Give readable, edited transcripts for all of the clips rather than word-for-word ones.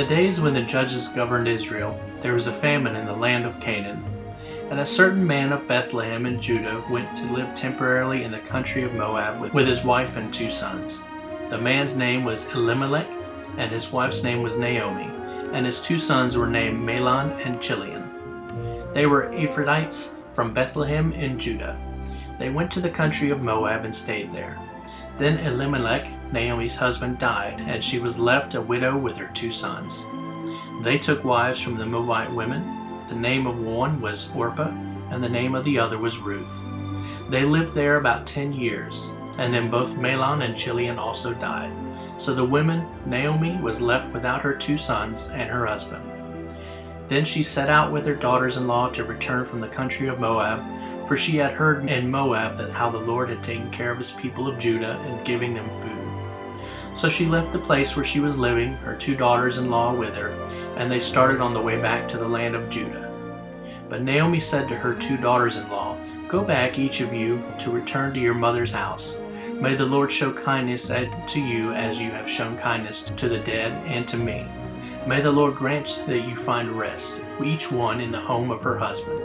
the days when the judges governed Israel, there was a famine in the land of Canaan. And a certain man of Bethlehem in Judah went to live temporarily in the country of Moab with his wife and 2 sons. The man's name was Elimelech, and his wife's name was Naomi, and his 2 sons were named Mahlon and Chilion. They were Ephrathites from Bethlehem in Judah. They went to the country of Moab and stayed there. Then Elimelech, Naomi's husband, died, and she was left a widow with her 2 sons. They took wives from the Moabite women. The name of one was Orpah, and the name of the other was Ruth. They lived there about 10 years, and then both Mahlon and Chilion also died. So the woman, Naomi, was left without her 2 sons and her husband. Then she set out with her daughters-in-law to return from the country of Moab, for she had heard in Moab that how the Lord had taken care of his people of Judah and giving them food. So she left the place where she was living, her 2 daughters-in-law with her, and they started on the way back to the land of Judah. But Naomi said to her 2 daughters-in-law, "Go back, each of you, to return to your mother's house. May the Lord show kindness to you as you have shown kindness to the dead and to me. May the Lord grant that you find rest, each one in the home of her husband."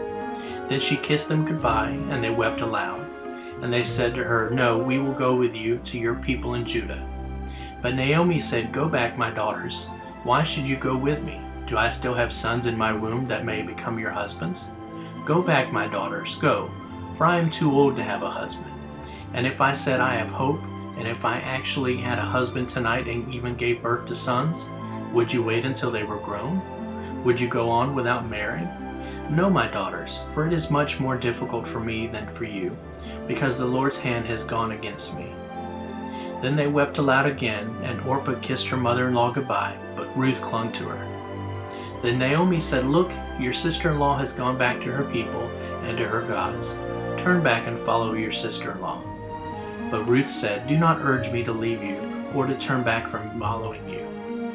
Then she kissed them goodbye, and they wept aloud. And they said to her, "No, we will go with you to your people in Judah." But Naomi said, "Go back, my daughters. Why should you go with me? Do I still have sons in my womb that may become your husbands? Go back, my daughters, go, for I am too old to have a husband. And if I said I have hope, and if I actually had a husband tonight and even gave birth to sons, would you wait until they were grown? Would you go on without marrying? No, my daughters, for it is much more difficult for me than for you, because the Lord's hand has gone against me." Then they wept aloud again, and Orpah kissed her mother-in-law goodbye, but Ruth clung to her. Then Naomi said, "Look, your sister-in-law has gone back to her people and to her gods. Turn back and follow your sister-in-law." But Ruth said, "Do not urge me to leave you, or to turn back from following you.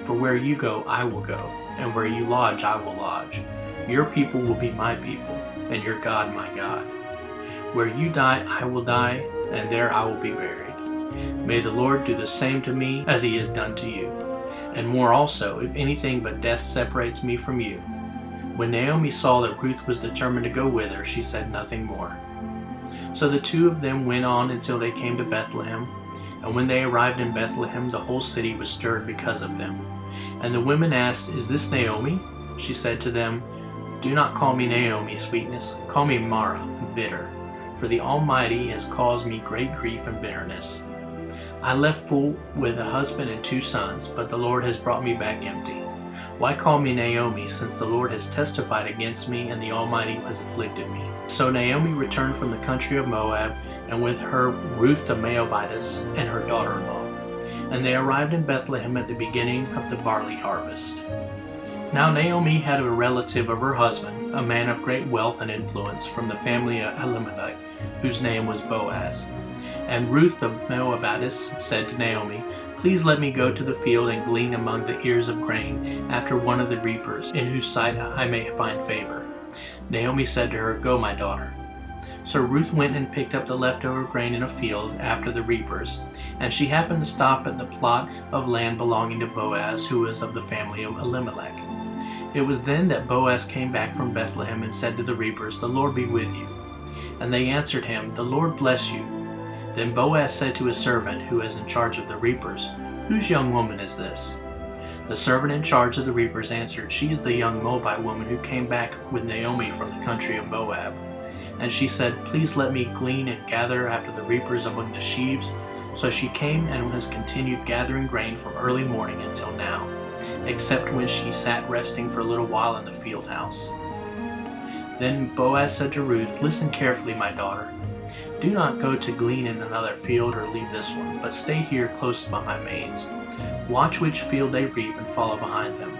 For where you go, I will go, and where you lodge, I will lodge. Your people will be my people, and your God my God. Where you die, I will die, and there I will be buried. May the Lord do the same to me as he has done to you, and more also, if anything but death separates me from you." When Naomi saw that Ruth was determined to go with her, she said nothing more. So the 2 of them went on until they came to Bethlehem, and when they arrived in Bethlehem, the whole city was stirred because of them. And the women asked, "Is this Naomi?" She said to them, "Do not call me Naomi, sweetness. Call me Mara, bitter, for the Almighty has caused me great grief and bitterness. I left full with a husband and 2 sons, but the Lord has brought me back empty. Why call me Naomi, since the Lord has testified against me and the Almighty has afflicted me?" So Naomi returned from the country of Moab, and with her Ruth the Moabitess and her daughter-in-law. And they arrived in Bethlehem at the beginning of the barley harvest. Now Naomi had a relative of her husband, a man of great wealth and influence from the family of Elimelech, whose name was Boaz. And Ruth the Moabitess said to Naomi, "Please let me go to the field and glean among the ears of grain after one of the reapers, in whose sight I may find favor." Naomi said to her, "Go, my daughter." So Ruth went and picked up the leftover grain in a field after the reapers, and she happened to stop at the plot of land belonging to Boaz, who was of the family of Elimelech. It was then that Boaz came back from Bethlehem and said to the reapers, "The Lord be with you." And they answered him, "The Lord bless you." Then Boaz said to his servant, who was in charge of the reapers, "Whose young woman is this?" The servant in charge of the reapers answered, "She is the young Moabite woman who came back with Naomi from the country of Moab." And she said, "Please let me glean and gather after the reapers among the sheaves." So she came and has continued gathering grain from early morning until now, except when she sat resting for a little while in the field house. Then Boaz said to Ruth, "Listen carefully, my daughter. Do not go to glean in another field or leave this one, but stay here close by my maids. Watch which field they reap and follow behind them.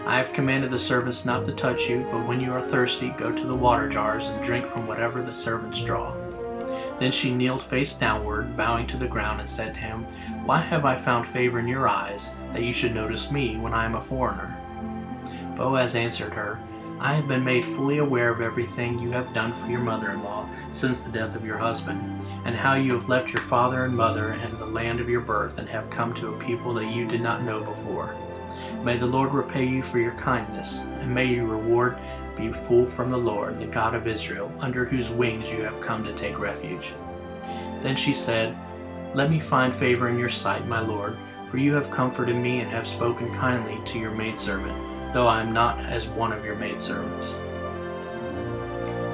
I have commanded the servants not to touch you, but when you are thirsty, go to the water jars and drink from whatever the servants draw." Then she kneeled face downward, bowing to the ground, and said to him, "Why have I found favor in your eyes, that you should notice me when I am a foreigner?" Boaz answered her, "I have been made fully aware of everything you have done for your mother-in-law since the death of your husband, and how you have left your father and mother and the land of your birth and have come to a people that you did not know before. May the Lord repay you for your kindness, and may your reward be full from the Lord, the God of Israel, under whose wings you have come to take refuge." Then she said, "Let me find favor in your sight, my lord, for you have comforted me and have spoken kindly to your maidservant, though I am not as one of your maidservants."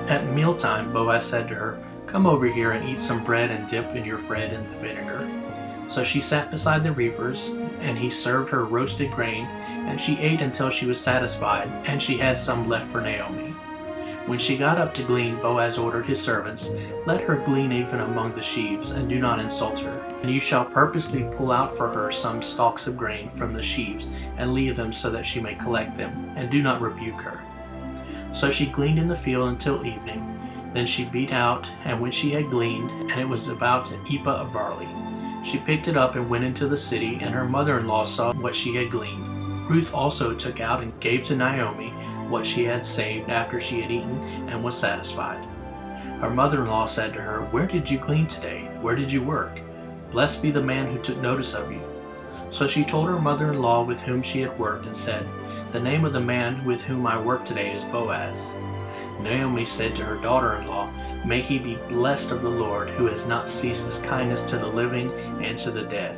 At mealtime, Boaz said to her, "Come over here and eat some bread and dip in your bread in the vinegar." So she sat beside the reapers, and he served her roasted grain, and she ate until she was satisfied, and she had some left for Naomi. When she got up to glean, Boaz ordered his servants, "Let her glean even among the sheaves, and do not insult her. And you shall purposely pull out for her some stalks of grain from the sheaves, and leave them so that she may collect them, and do not rebuke her." So she gleaned in the field until evening. Then she beat out, and when she had gleaned, and it was about an ephah of barley, she picked it up and went into the city, and her mother-in-law saw what she had gleaned. Ruth also took out and gave to Naomi what she had saved after she had eaten and was satisfied. Her mother-in-law said to her, "Where did you glean today? Where did you work? Blessed be the man who took notice of you." So she told her mother-in-law with whom she had worked, and said, "The name of the man with whom I work today is Boaz." Naomi said to her daughter-in-law, "May he be blessed of the Lord, who has not ceased his kindness to the living and to the dead."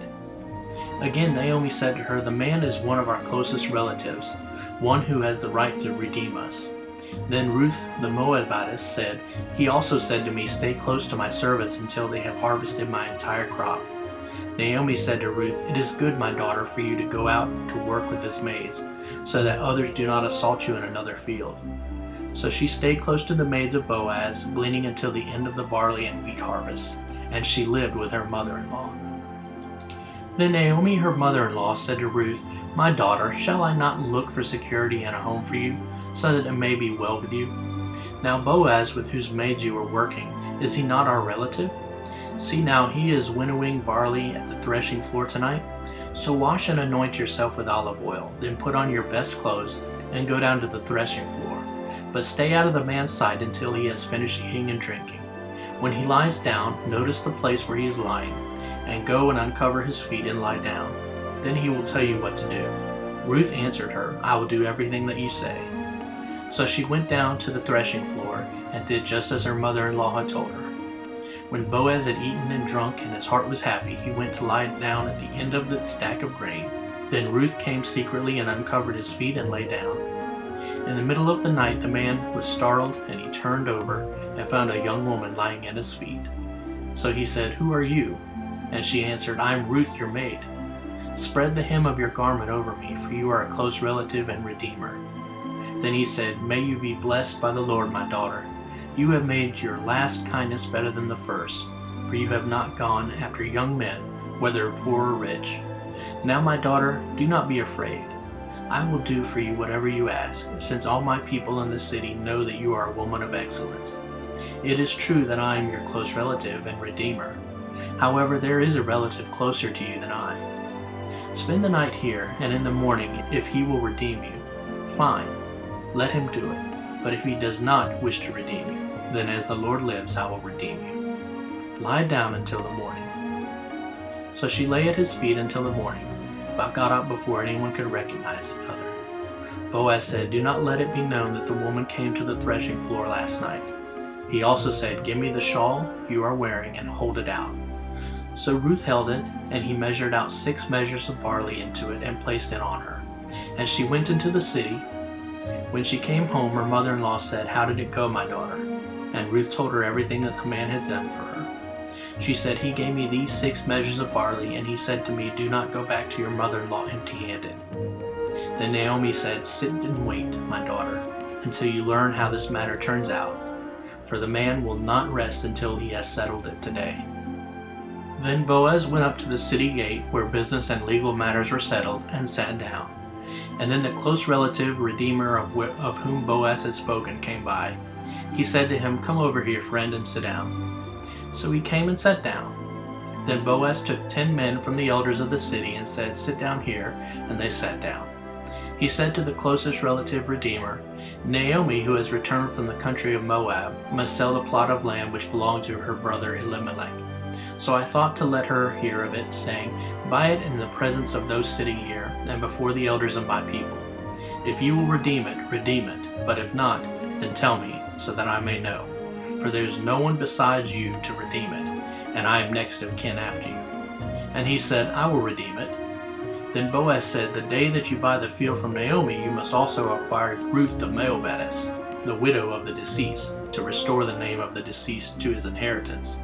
Again Naomi said to her, "The man is one of our closest relatives, one who has the right to redeem us." Then Ruth the Moabitess said, "He also said to me, 'Stay close to my servants until they have harvested my entire crop.'" Naomi said to Ruth, "It is good, my daughter, for you to go out to work with his maids, so that others do not assault you in another field." So she stayed close to the maids of Boaz, gleaning until the end of the barley and wheat harvest, and she lived with her mother-in-law. Then Naomi, her mother-in-law, said to Ruth, "My daughter, shall I not look for security and a home for you, so that it may be well with you? Now Boaz, with whose maids you are working, is he not our relative? See now, he is winnowing barley at the threshing floor tonight. So wash and anoint yourself with olive oil, then put on your best clothes, and go down to the threshing floor. But stay out of the man's sight until he has finished eating and drinking. When he lies down, notice the place where he is lying, and go and uncover his feet and lie down. Then he will tell you what to do." Ruth answered her, "I will do everything that you say." So she went down to the threshing floor, and did just as her mother-in-law had told her. When Boaz had eaten and drunk, and his heart was happy, he went to lie down at the end of the stack of grain. Then Ruth came secretly and uncovered his feet and lay down. In the middle of the night the man was startled, and he turned over and found a young woman lying at his feet. So he said, "Who are you?" And she answered, "I am Ruth, your maid. Spread the hem of your garment over me, for you are a close relative and redeemer." Then he said, "May you be blessed by the Lord, my daughter. You have made your last kindness better than the first, for you have not gone after young men, whether poor or rich. Now, my daughter, do not be afraid. I will do for you whatever you ask, since all my people in the city know that you are a woman of excellence. It is true that I am your close relative and redeemer. However, there is a relative closer to you than I. Spend the night here, and in the morning, if he will redeem you, fine, let him do it. But if he does not wish to redeem you, then as the Lord lives, I will redeem you. Lie down until the morning." So she lay at his feet until the morning, but got up before anyone could recognize another. Boaz said, "Do not let it be known that the woman came to the threshing floor last night." He also said, "Give me the shawl you are wearing and hold it out." So Ruth held it, and he measured out 6 measures of barley into it and placed it on her. And she went into the city. When she came home, her mother-in-law said, "How did it go, my daughter?" And Ruth told her everything that the man had done for her. She said, "He gave me these 6 measures of barley, and he said to me, 'Do not go back to your mother-in-law empty-handed.'" Then Naomi said, "Sit and wait, my daughter, until you learn how this matter turns out, for the man will not rest until he has settled it today." Then Boaz went up to the city gate, where business and legal matters were settled, and sat down. And then the close relative, redeemer of whom Boaz had spoken, came by. He said to him, "Come over here, friend, and sit down." So he came and sat down. Then Boaz took 10 men from the elders of the city and said, "Sit down here," and they sat down. He said to the closest relative redeemer, "Naomi, who has returned from the country of Moab, must sell the plot of land which belonged to her brother Elimelech. So I thought to let her hear of it, saying, 'Buy it in the presence of those sitting here, and before the elders of my people. If you will redeem it, but if not, then tell me, so that I may know. For there is no one besides you to redeem it, and I am next of kin after you. And he said, I will redeem it. Then Boaz said, the day that you buy the field from Naomi, you must also acquire Ruth the Moabitess, the widow of the deceased, to restore the name of the deceased to his inheritance.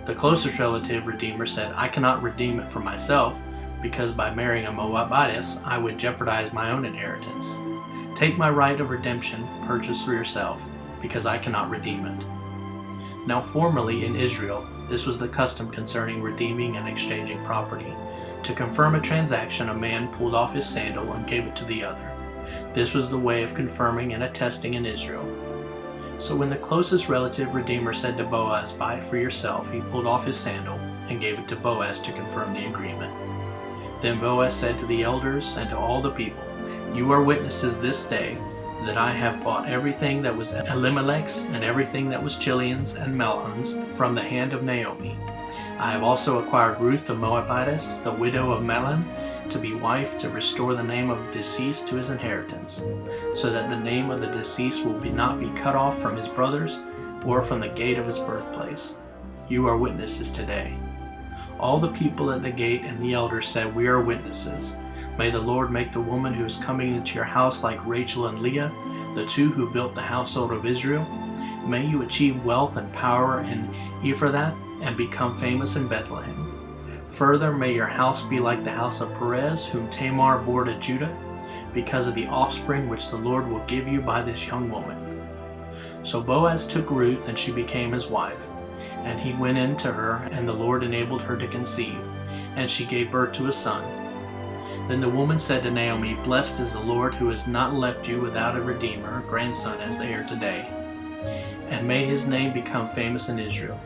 The closest relative redeemer said, I cannot redeem it for myself, because by marrying a Moabitess, I would jeopardize my own inheritance. Take my right of redemption, purchase for yourself, because I cannot redeem it. Now formerly in Israel, this was the custom concerning redeeming and exchanging property. To confirm a transaction, a man pulled off his sandal and gave it to the other. This was the way of confirming and attesting in Israel. So when the closest relative redeemer said to Boaz, buy it for yourself, he pulled off his sandal and gave it to Boaz to confirm the agreement. Then Boaz said to the elders and to all the people, you are witnesses this day that I have bought everything that was Elimelech's and everything that was Chilion's and Mahlon's from the hand of Naomi. I have also acquired Ruth the Moabitess, the widow of Mahlon, to be wife to restore the name of the deceased to his inheritance, so that the name of the deceased will not be cut off from his brothers or from the gate of his birthplace. You are witnesses today. All the people at the gate and the elders said, we are witnesses. May the Lord make the woman who is coming into your house like Rachel and Leah, the two who built the household of Israel. May you achieve wealth and power in Ephrathah and become famous in Bethlehem. Further, may your house be like the house of Perez, whom Tamar bore to Judah, because of the offspring which the Lord will give you by this young woman. So Boaz took Ruth, and she became his wife. And he went in to her, and the Lord enabled her to conceive, and she gave birth to a son. Then the woman said to Naomi, blessed is the Lord, who has not left you without a redeemer, a grandson as heir today. And may his name become famous in Israel.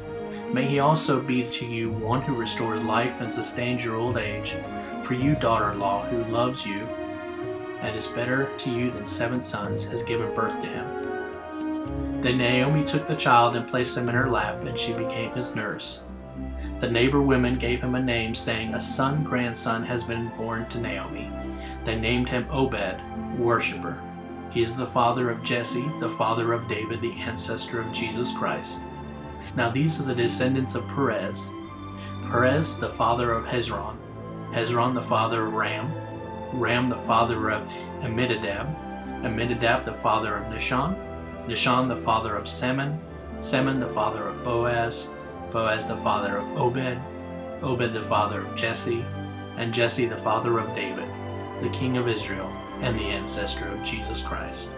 May he also be to you one who restores life and sustains your old age. For you, daughter-in-law, who loves you and is better to you than 7 sons, has given birth to him. Then Naomi took the child and placed him in her lap, and she became his nurse. The neighbor women gave him a name, saying, a grandson has been born to Naomi. They named him Obed, worshipper. He is the father of Jesse, the father of David, the ancestor of Jesus Christ. Now these are the descendants of Perez. Perez the father of Hezron. Hezron the father of Ram. Ram the father of Amminadab. Amminadab the father of Nahshon. Nahshon the father of Salmon. Salmon the father of Boaz. Boaz the father of Obed. Obed the father of Jesse. And Jesse the father of David, the king of Israel, and the ancestor of Jesus Christ.